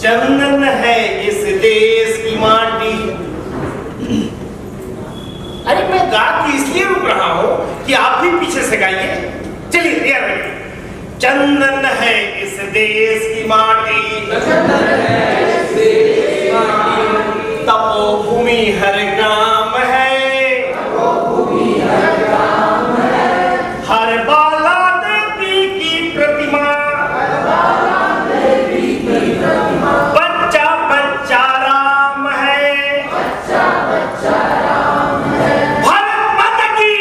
चंदन है इस देश की माटी। अरे मैं गा के इसलिए रुक रहा हूं कि आप भी पीछे से गाइए। चलिए तैयार रहिए। चंदन है इस देश की माटी, तपोभूमि हर ग्राम है, हर बाला देवी की प्रतिमा, बच्चा बच्चा राम है, भारत माता की,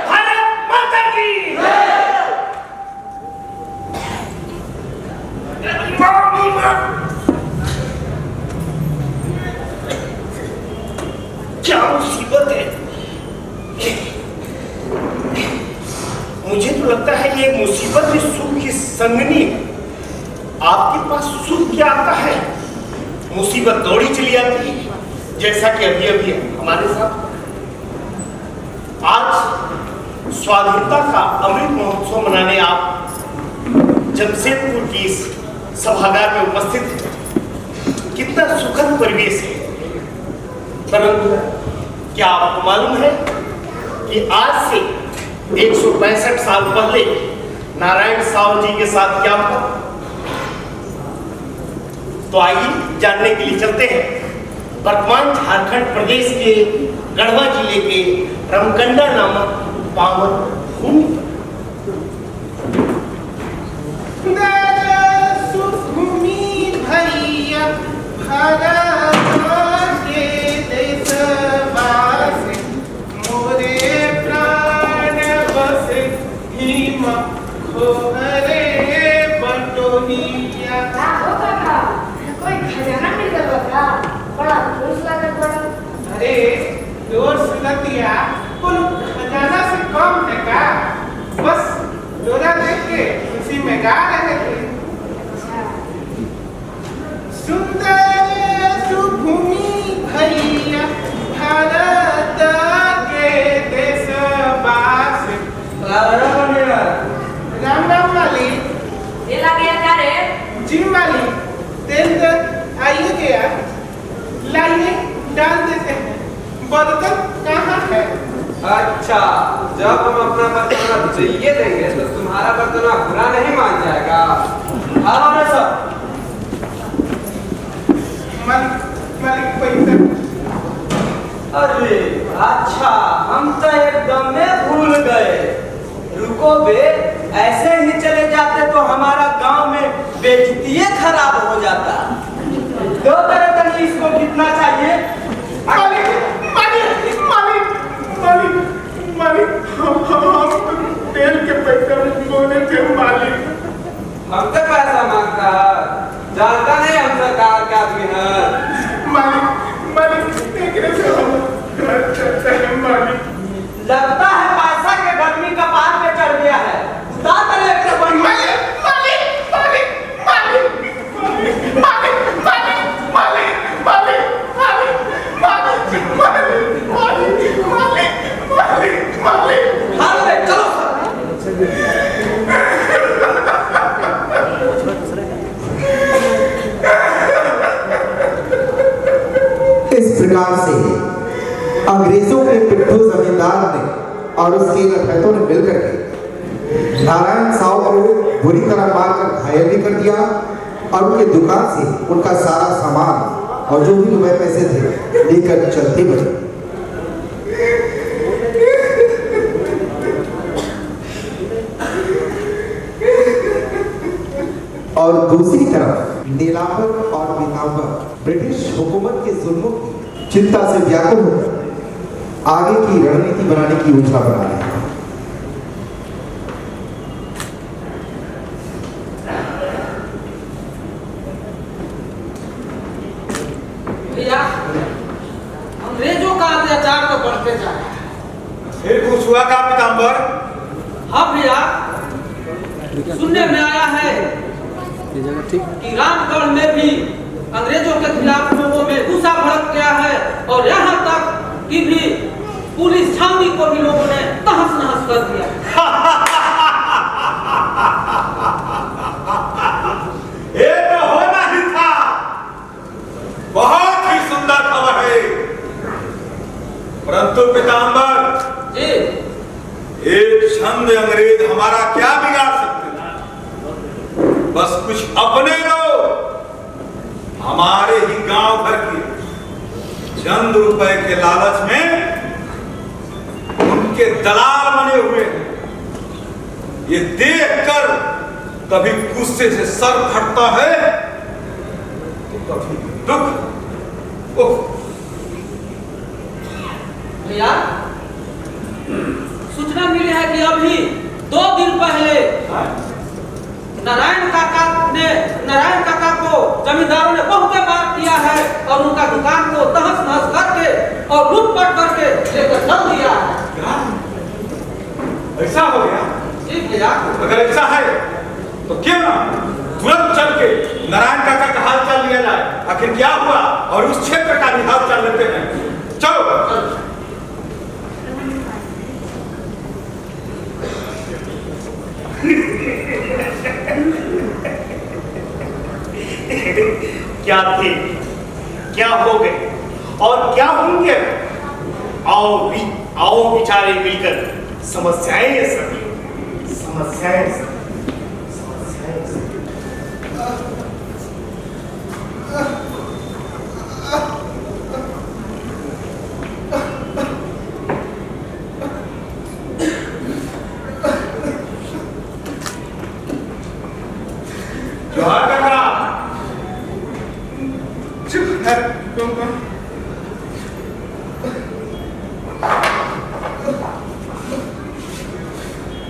भारत माता की। क्या मुसीबत है। मुझे तो लगता है ये मुसीबत में सुख की संगनी है। आपके पास सुख क्या आता है, मुसीबत दौड़ी चली आती है, जैसा कि अभी अभी हमारे साथ। आज स्वाधीनता का अमृत महोत्सव मनाने आप जमशेदपुर की इस सभागार में उपस्थित हैं। कितना सुखद परिवेश है। परंतु क्या आपको मालूम है कि आज से 165 साल पहले नारायण साव जी के साथ क्या हुआ? तो आइए जानने के लिए चलते हैं वर्तमान झारखंड प्रदेश के गढ़वा जिले के रमकंडा नामक पावन भूमि। भैया अरे जोर से दिया खजाना से कम है का? बस डोरा देख के उसी में गा रहे थे। सुंदर सुभूमि भैया भारत के देशवास। राम राम वाली ये लग गया क्या रे? जी वाली तेल तो आइए गया, लाइए डाल देते हैं। बर्तन कहाँ है? अच्छा, जब हम अपना बर्तन चाहिए देंगे तो तुम्हारा बर्तन बुरा नहीं मान जाएगा। आओ ना सब। मालिक पैसा। अरे अच्छा, हम तो एकदम में भूल गए। रुको बे, ऐसे ही चले जाते तो हमारा गांव में बेइज्जती खराब हो जाता। दो तरह तक इसको कितना चाहिए? मालिक हम तेल के पैसे बोले थे मालिक। हमसे पैसा मांगता है, जानता नहीं हम सरकार का आदमी है। मालिक देखने से हम घर चलते हैं मालिक। लगता है पैसा के गर्मी का पार पे चढ़ गया है। उतार पहले एक इस प्रकार से अंग्रेजों के पिट्ठू जमींदार ने और उसके लठैतों ने मिलकर के नारायण साव को बुरी तरह मारकर घायल भी कर दिया और उनके दुकान से उनका सारा सामान और जो भी रुपए पैसे थे लेकर चलते बने। और दूसरी तरफ नीलांबर और पीतांबर ब्रिटिश हुकूमत के जुल्मों की चिंता से व्याकुल होकर आगे की रणनीति बनाने की योजना बना रहे हैं। भैया, अंग्रेजों का अत्याचार तो बढ़ते जा रहा है। फिर कुछ हुआ का पीतांबर? हाँ भैया, सुनने में आया है कि रामगढ़ में भी अंग्रेजों के खिलाफ लोगों में गुस्सा भड़क गया है और यहाँ तक कि भी पुलिस छावनी को भी लोगों ने तहस नहस कर दिया। चंद अंग्रेज हमारा क्या बिगाड़ सकते हैं? बस कुछ अपने लोग हमारे ही गांव भर के चंद रुपए के लालच में उनके दलाल बने हुए हैं। ये देखकर कभी गुस्से से सर फटता है तो कभी दुख। भैया, सूचना मिली है कि अभी 2 दिन पहले नारायण काका को जमींदारों ने बहुत मार किया है और उनका दुकान को तहस नहस करके और लूटपाट करके लेकर चल दिया है। ऐसा हो गया? जी भैया। अगर ऐसा है तो क्यों ना तुरंत चल के नारायण काका का हाल चाल लिया जाए, आखिर क्या हुआ, और उस क्षेत्र का भी हाल चाल लेते हैं। चलो। क्या थे, क्या हो गए और क्या होंगे? आओ विचारे मिलकर समस्याएं सभी, समस्याएं जोहार काका।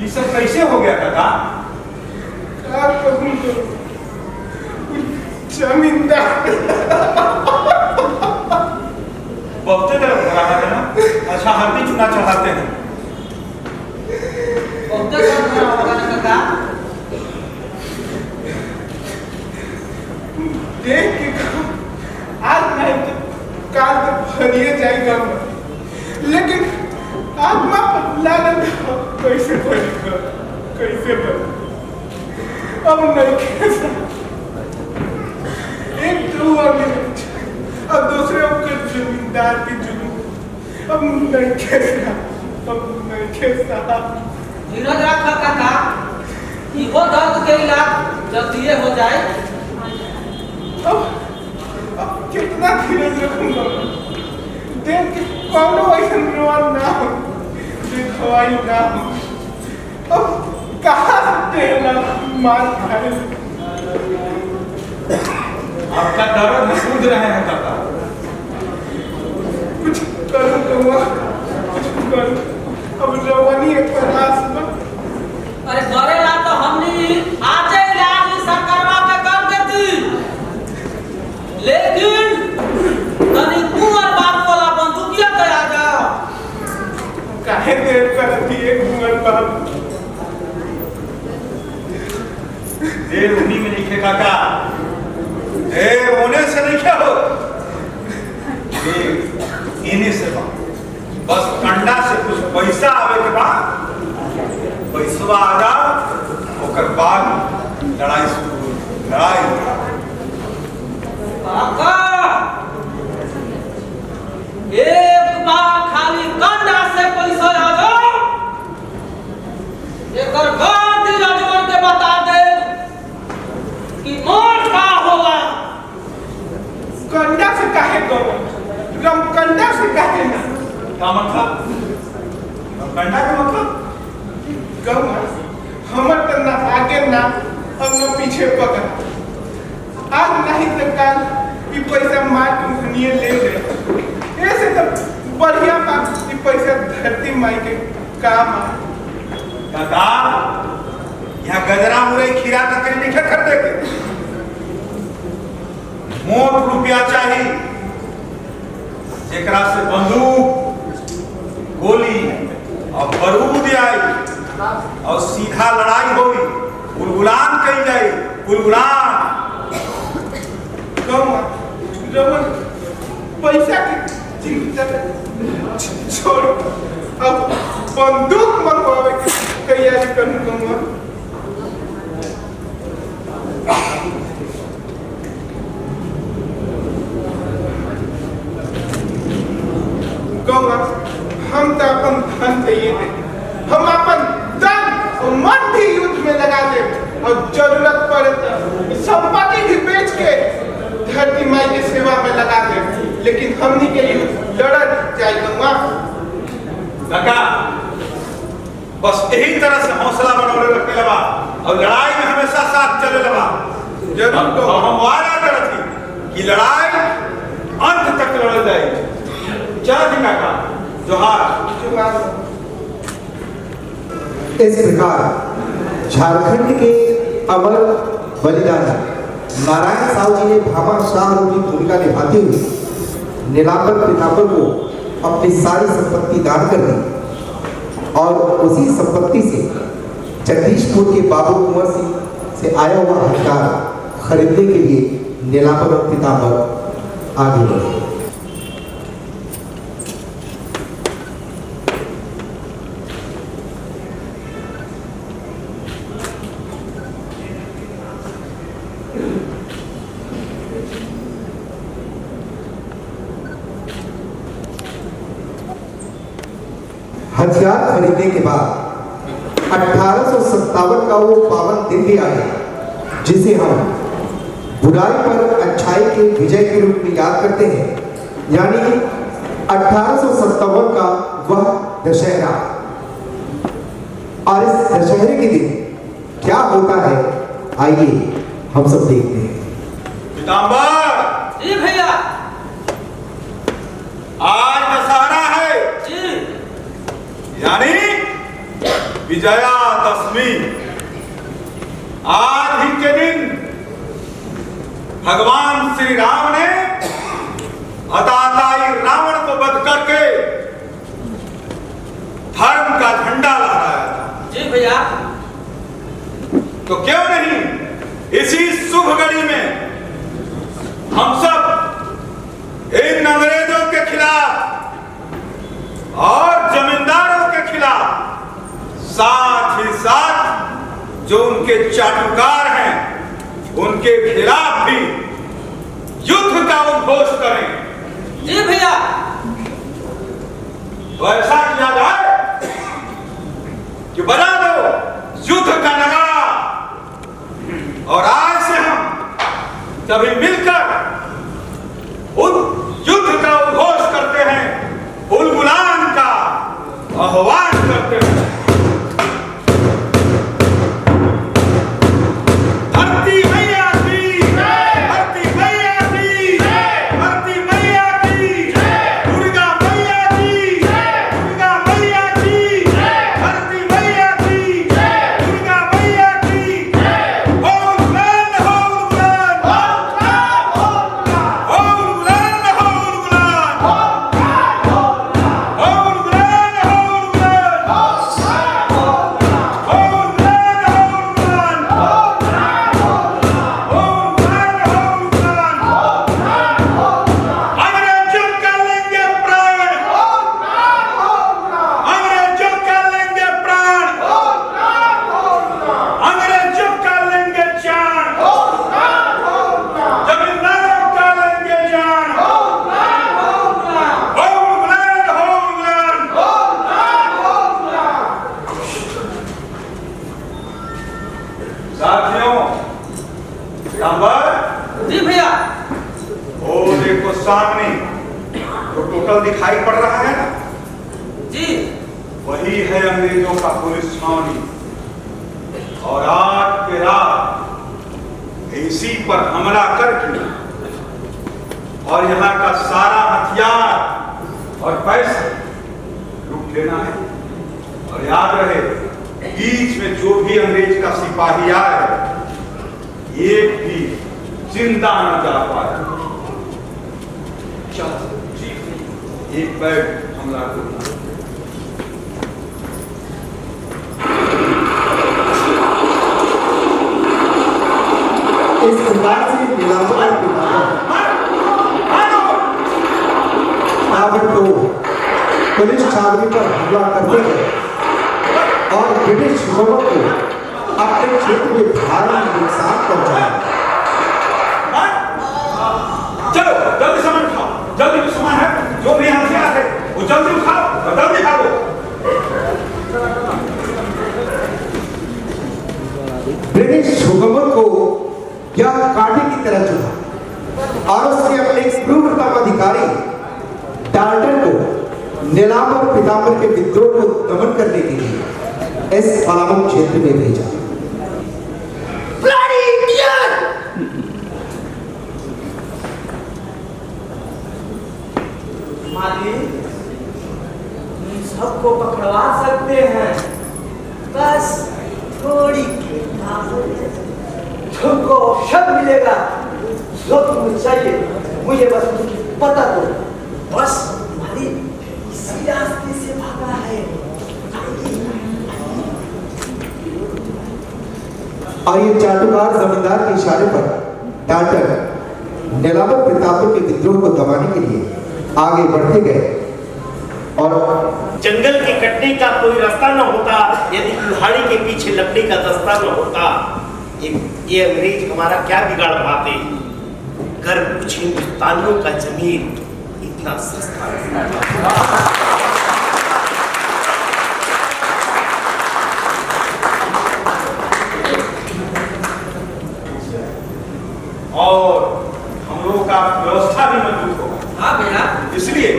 ये सब कैसे हो गया काका? जमींदार बहुते तरफ हो रहा है ना। अच्छा, हल्दी चुना चढ़ाते हैं। बहुते तरफ हो रहा है काका। देख के आज नहीं तो काल तो भरिए जाएगा, लेकिन आत्मा पर लागत कैसे भरेगा, कैसे भरेगा? अब नहीं कैसा, एक तो हुआ अब दूसरे के जमींदार की जुलूम, अब नहीं कैसा, अब नहीं कैसा। धीरज रखा काका, वो दर्द के इलाज जल्दी हो जाए। अब कितना धीरज रखूंगा? देख के कौनो ऐसा रोल ना हो, दिखवाई ना हो। अब कहाँ से तेरा मार खाए? आपका दर्द सूझ रहे हैं काका। कुछ करूँ कुछ करूँ, अब रवानी एक प्रयास में। अरे करेला तो हमने आज इलाज सरकारवा के कर देती, लेकिन तनी कुंवर बाप वाला बंदूकिया पे आ जा। काहे देर करती है कुंवर बाप? देर उन्हीं में लिखे काका, देर होने से नहीं क्या हो, इन्हीं से बस कंडा से कुछ पैसा आवे के बाद पैसा आ जाओ, ओकर बाद लड़ाई शुरू। लड़ाई काका, एक बार खाली कंडा से पैसा आ जाओ, एकर बाद अजगर के बता दे कि मोर का होगा। कंडा से काहे करो? रमकंडा से काहे ना? का मतलब? कंडा का मतलब? गौआ हमर तो ना आगे ना और ना पीछे पकड़। आज नहीं तो कल ये पैसा मार के लिए ले गए। ऐसे तो बढ़िया बात, ये पैसा धरती माई के काम है। काका, यहाँ गजरा मुरई खीरा तक नहीं खरीदे के, मोट रुपया चाहिए, जेकरा से बंदूक, गोली और बारूद आई और सीधा लड़ाई होई, गुलगुलान कही जाए, गुलगुलान। गौआ रमन पैसा की चिंता छोड़ो, अब बंदूक मंगवावे की तैयारी करूँगा। गौआ हम तो अपन धन चाहिए थे, हम अपन दम और जरूरत पड़े तो संपत्ति भी बेच के धरती माई की सेवा में लगा दे, लेकिन हमनी के लिए लड़त जाएगा। काका बस यही तरह से हौसला बनौले रखे लगा और लड़ाई में हमेशा साथ चले लगा। जरूर तो हम वादा करत थी कि लड़ाई अंत तक लड़ जाएगी। चल थी काका जोहार। इस प्रकार झारखंड के अमर बलिदानी नारायण साहू जी ने भामाशाह की भूमिका निभाते हुए नीलांबर पिताम्बर को अपनी सारी संपत्ति दान कर दी और उसी संपत्ति से जगदीशपुर के बाबू कुंवर सिंह से आया हुआ हथियार खरीदने के लिए नीलांबर और पिताम्बर आगे बढ़े। हथियार खरीदने के बाद 1857 का वो पावन दिन भी आया जिसे हम बुराई पर अच्छाई के विजय के रूप में याद करते हैं, यानी 1857 का वह दशहरा। और इस दशहरे के दिन क्या होता है आइए हम सब देखते हैं। पिताम्बर जी भैया। आज दशहरा है जी। यानी विजयादशमी। आज ही के दिन भगवान श्री राम ने अताताई रावण को वध करके धर्म का झंडा लहराया था। जी भैया। तो क्यों नहीं इसी शुभ घड़ी में हम सब इन अंग्रेजों के खिलाफ और जमींदारों के खिलाफ, साथ ही साथ जो उनके चाटुकार हैं उनके खिलाफ भी युद्ध का उद्घोष करें। जी भैया। तो ऐसा किया जाए कि बजा दो युद्ध का नगाड़ा और आज से हम सभी मिलकर उन युद्ध का उद्घोष करते हैं, उलगुलान का आह्वान करते हैं। धरती मैया की, धरती मैया की, धरती मैया की, दुर्गा मैया की, दुर्गा मैया की, धरती मैया की, दुर्गा मैया की। होल गुलान, होल गुलान, होल गुलान, होल गुलान, होल गुलान, होल गुलान, होल गुलान, अंग्रेजों का लेंगे प्राण, अंग्रेजों का लेंगे प्राण, अंग्रेजों का लेंगे जान, जमींदारों का लेंगे जान। होल गुलान, होल गुलान। साथियों, पिताम्बर, जी भैया। वो देखो सामने जो टोटल दिखाई पड़ रहा है ना, जी। वही है अंग्रेजों का पुलिस छावनी। और आज के रात इसी पर हमला करके और यहाँ का सारा हथियार और पैसा लूट लेना है। और याद रहे बीच में जो भी अंग्रेज का सिपाही आए एक भी जिंदा न जा पाए। एक बैग हमला करना। इस प्रकार से नीलांबर और ताबड़तोड़ पुलिस छावनी पर हमला करते गए और ब्रिटिश हुकूमत को अपने क्षेत्र में भारी नुकसान पहुंचाया। चलो जल्दी सामान उठाओ, जल्दी जो सामान है, जो भी हथियार है वो जल्दी उठाओ, जल्दी भागो। ब्रिटिश ब्रिटिश हुकूमत को यह कांटे की तरह चुना और उसने अपने क्रूरतम अधिकारी डाल्टन को नीलांबर पीतांबर के विद्रोह को दमन करने के लिए इस पलामू क्षेत्र में भेजा। मालिक, हम सबको पकड़वा सकते हैं, बस थोड़ी तुमको सब मिलेगा जो तुम्हें चाहिए। मुझे बस पता दो। बस मालिक इसी रास्ते से भागा है। और ये चाटुकार जमींदार के इशारे पर डाल्टन नीलांबर पीतांबर के विद्रोह को दबाने के लिए आगे बढ़ते गए और जंगल के कटने का कोई रास्ता न होता यदि कुल्हाड़ी के पीछे लकड़ी का दस्ता न होता। ये अंग्रेज हमारा क्या बिगाड़ पाते। कर कुछ हिंदुस्तानियों का जमीन इतना सस्ता और हम लोगों का व्यवस्था भी मजबूत होगा। हाँ भैया, इसलिए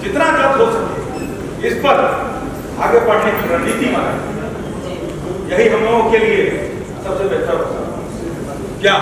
जितना जल्द हो सके इस पर आगे बढ़ने की रणनीति बनाए, यही हम लोगों के लिए सबसे बेहतर होगा। क्या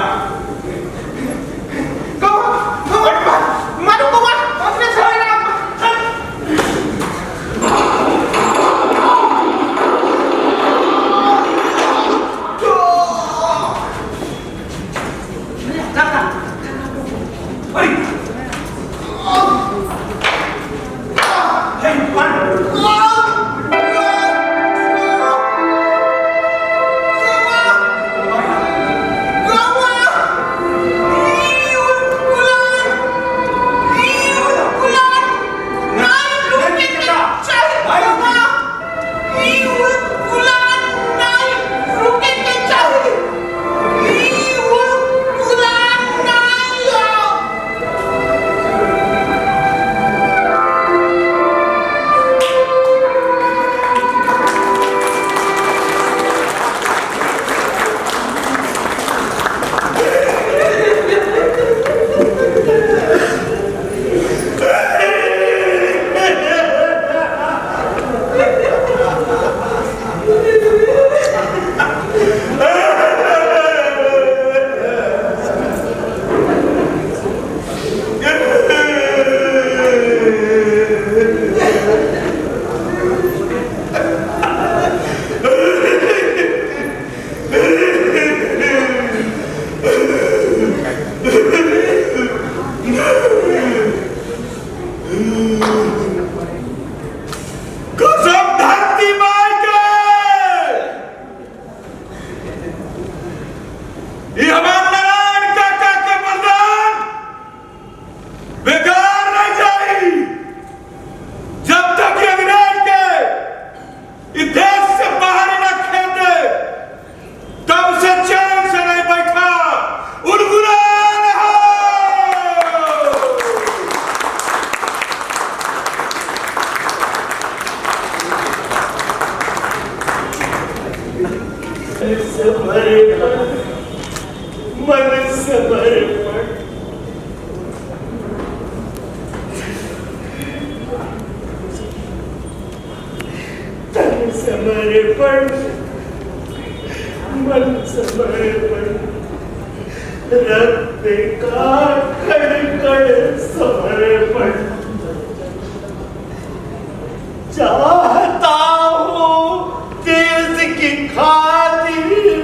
चाहता हूँ देश की खातिर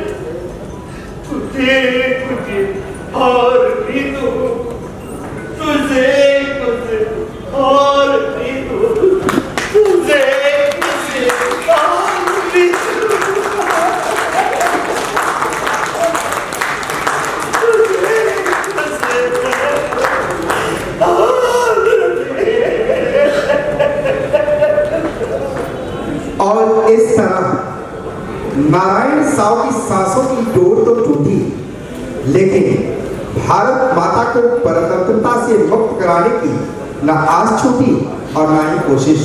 तुझे कुछ और भी दूँ, तुझे कुछ और भी दूँ, तुझे कुछ और भी और इस तरह नारायण साव की सांसों की डोर तो टूटी, लेकिन भारत माता को परतंत्रता से मुक्त कराने की न आस छूटी और न ही कोशिश।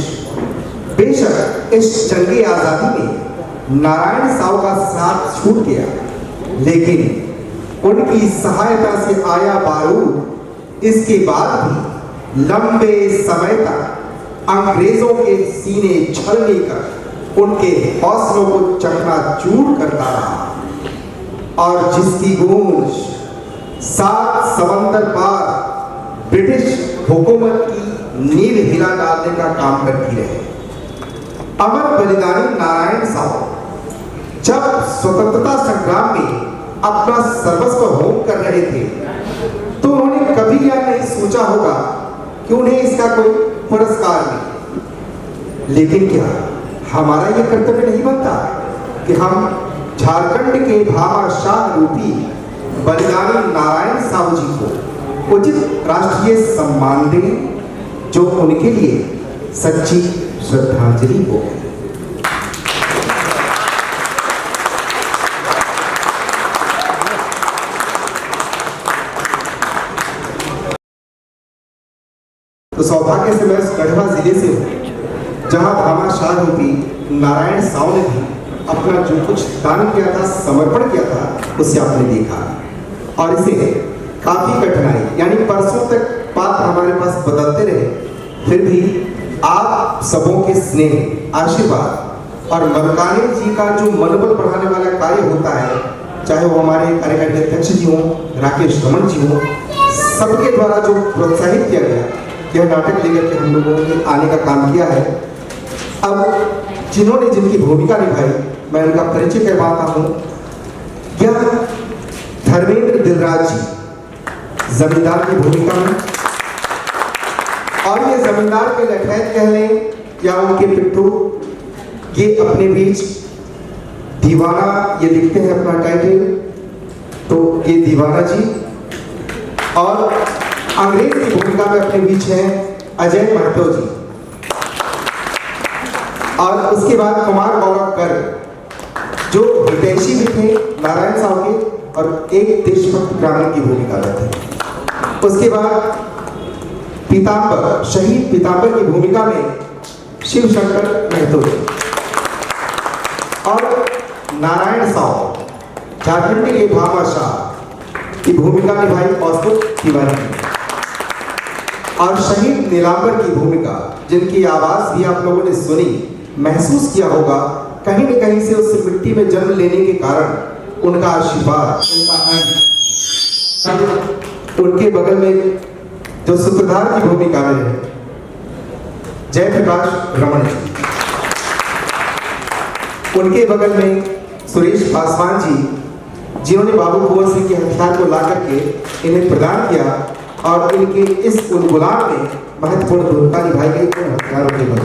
बेशक इस जंगी आजादी में नारायण साव का साथ छूट गया, लेकिन उनकी सहायता से आया बारूद इसके बाद भी लंबे समय तक अंग्रेजों के सीने छलनी कर उनके हौसलों को चकनाचूर करता रहा और जिसकी गूंज 7 समंदर पार ब्रिटिश हुकूमत की नींव हिला डालने का काम करती रहे। अमर बलिदानी नारायण साहू जब स्वतंत्रता संग्राम में अपना सर्वस्व होम कर रहे थे तो उन्होंने कभी यह नहीं सोचा होगा कि उन्हें इसका कोई पुरस्कार मिले। लेकिन क्या हमारा यह कर्तव्य नहीं बनता कि हम झारखंड के भामाशाह रूपी बलिदानी नारायण साहू जी को उचित राष्ट्रीय सम्मान दें जो उनके लिए सच्ची श्रद्धांजलि हो। तो सौभाग्य से मैं गढ़वा जिले से हूँ जहाँ भामाशाह रूपी नारायण साहू ने भी अपना जो कुछ दान किया था, समर्पण किया था, उसे आपने देखा और इसे काफी कठिनाई यानी परसों तक बात हमारे पास बदलते रहे, फिर भी आप सबों के स्नेह, आशीर्वाद और मलकानी जी का जो मनोबल बढ़ाने वाला कार्य होता है, चाहे वो हमारे कार्यकारी अध्यक्ष जी हों, राकेश रमन जी हों, सबके द्वारा जो प्रोत्साहित किया गया, यह नाटक लेकर के हम लोगों ने आने का काम किया है। अब जिन्होंने जिनकी भूमिका निभाई मैं उनका परिचय करवाता हूँ। यह धर्मेंद्र दिलराज जी जमींदार की भूमिका में, और ये जमींदार के लठैत कह लें या उनके पिट्ठू, ये अपने बीच दीवाना ये लिखते हैं अपना टाइटल, तो ये दीवाना जी। और अंग्रेज की भूमिका में अपने बीच हैं अजय महतो जी, और उसके बाद कुमार गौरव गर्ग जो हितैषी भी थे नारायण साहू के और एक देशभक्त ग्रामीण की भूमिका में थे। उसके बाद पीताम्बर, शहीद पीताम्बर की भूमिका में शिव शंकर महतो जी, और नारायण साहू झारखंड के भामाशाह की भूमिका निभाई कौस्तुभ तिवारी ने, और शहीद नीलांबर की भूमिका जिनकी आवाज भी आप लोगों ने सुनी, महसूस किया होगा कहीं न कहीं से उस मिट्टी में जन्म लेने के कारण उनका आशीर्वाद, उनके बगल में जो सूत्रधार की भूमिका में है जयप्रकाश रमन जी, उनके बगल में सुरेश पासवान जी जिन्होंने बाबू कुंवर सिंह के हथियार को ला करके इन्हें प्रदान किया और इनके इस उलगुलाम में महत्वपूर्ण भूमिका निभाई गई उन हथियारों के बल।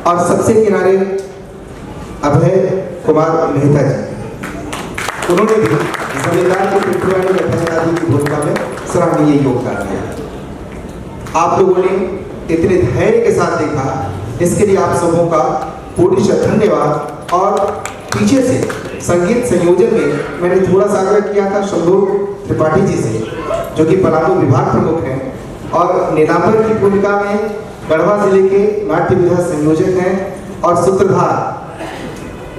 और सबसे किनारे अभय कुमार मेहता जी, उन्होंने भी जमींदार के पिट्ठू की भूमिका में सराहनीय योगदान दिया। आप लोगों ने इतने धैर्य के साथ देखा, इसके लिए आप सबों का पूर्णतः धन्यवाद। और पीछे से संगीत संयोजन में मैंने थोड़ा सा आग्रह किया था शंभू त्रिपाठी जी से, जो कि पलामू विभाग प्रमुख हैं, और नीलांबर की भूमिका में गढ़वा जिले के नाट्य विधा संयोजक हैं और सूत्रधार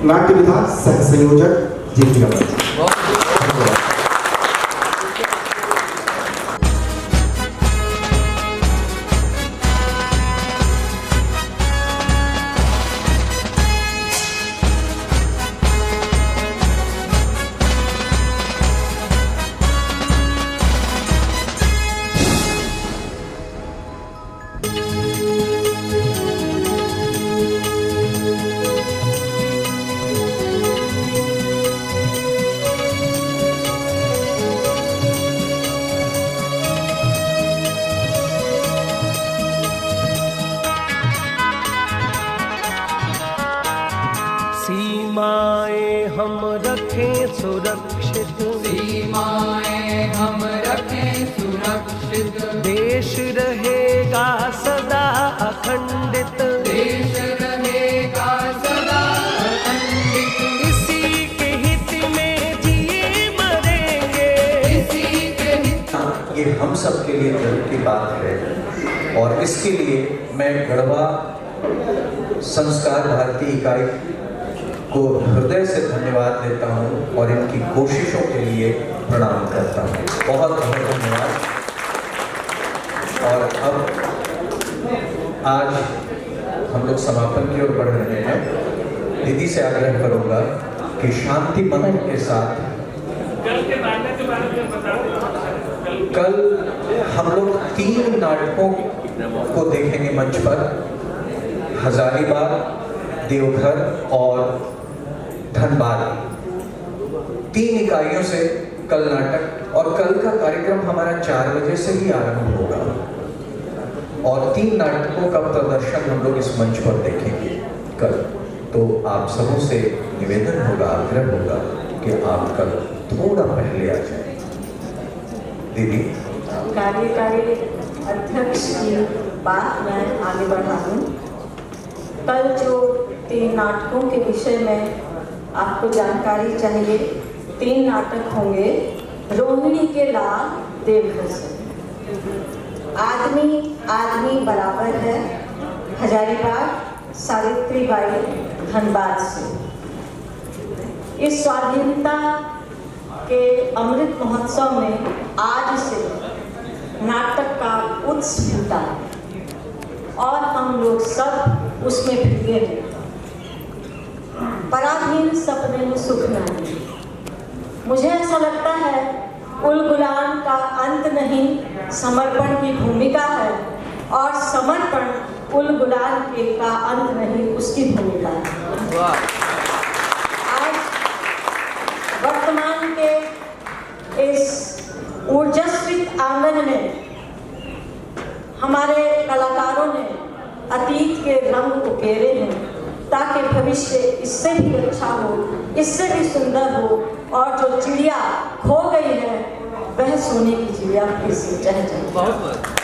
नाट्य विधा सह संयोजक जी रमन जी। सीमाएं हम रखें सुरक्षित, सीमाएं हम रखें सुरक्षित, देश रहेगा सदा अखंडित, देश रहेगा सदा अखंडित, इसी के हित में जिए मरेंगे, इसी के हित। ये हम सब के लिए गर्व की बात है और इसके लिए मैं गढ़वा संस्कार भारती इकाई को हृदय से धन्यवाद देता हूँ और इनकी कोशिशों के लिए प्रणाम करता हूँ। बहुत बहुत धन्यवाद। और अब आज हम लोग समापन की ओर बढ़ रहे हैं। दीदी से आग्रह करूँगा कि शांति मंत्र के साथ कल हम लोग 3 नाटकों को देखेंगे मंच पर, हजारीबाग, देवघर और धनबाद। 3 इकाइयों से कल नाटक, और कल का कार्यक्रम हमारा 4 बजे से ही आरंभ होगा और 3 नाटकों का प्रदर्शन हम लोग इस मंच पर देखेंगे कल। तो आप सबों से निवेदन होगा, आग्रह होगा कि आप कल थोड़ा पहले आ जाए। दीदी, कार्यकारी अध्यक्ष की बात मैं आगे बढ़ा दूं। कल जो 3 नाटकों के विषय में आपको जानकारी चाहिए, 3 नाटक होंगे। रोहिणी के लाल देवघर से, आदमी आदमी बराबर है हजारीबाग, सावित्रीबाई धनबाद से। इस स्वाधीनता के अमृत महोत्सव में आज से नाटक का उत्सव फूटा और हम लोग सब उसमें भीगे हैं। पराधीन सपने में सुख नहीं। मुझे ऐसा लगता है उलगुलान का अंत नहीं, समर्पण की भूमिका है, और समर्पण उलगुलान के का अंत नहीं, उसकी भूमिका है। आज वर्तमान के इस ऊर्जास्वित आंगन में हमारे कलाकारों ने अतीत के रंग उकेरे हैं ताकि भविष्य इससे भी अच्छा हो, इससे भी सुंदर हो, और जो चिड़िया खो गई है वह सोने की चिड़िया फिर से चह जाए।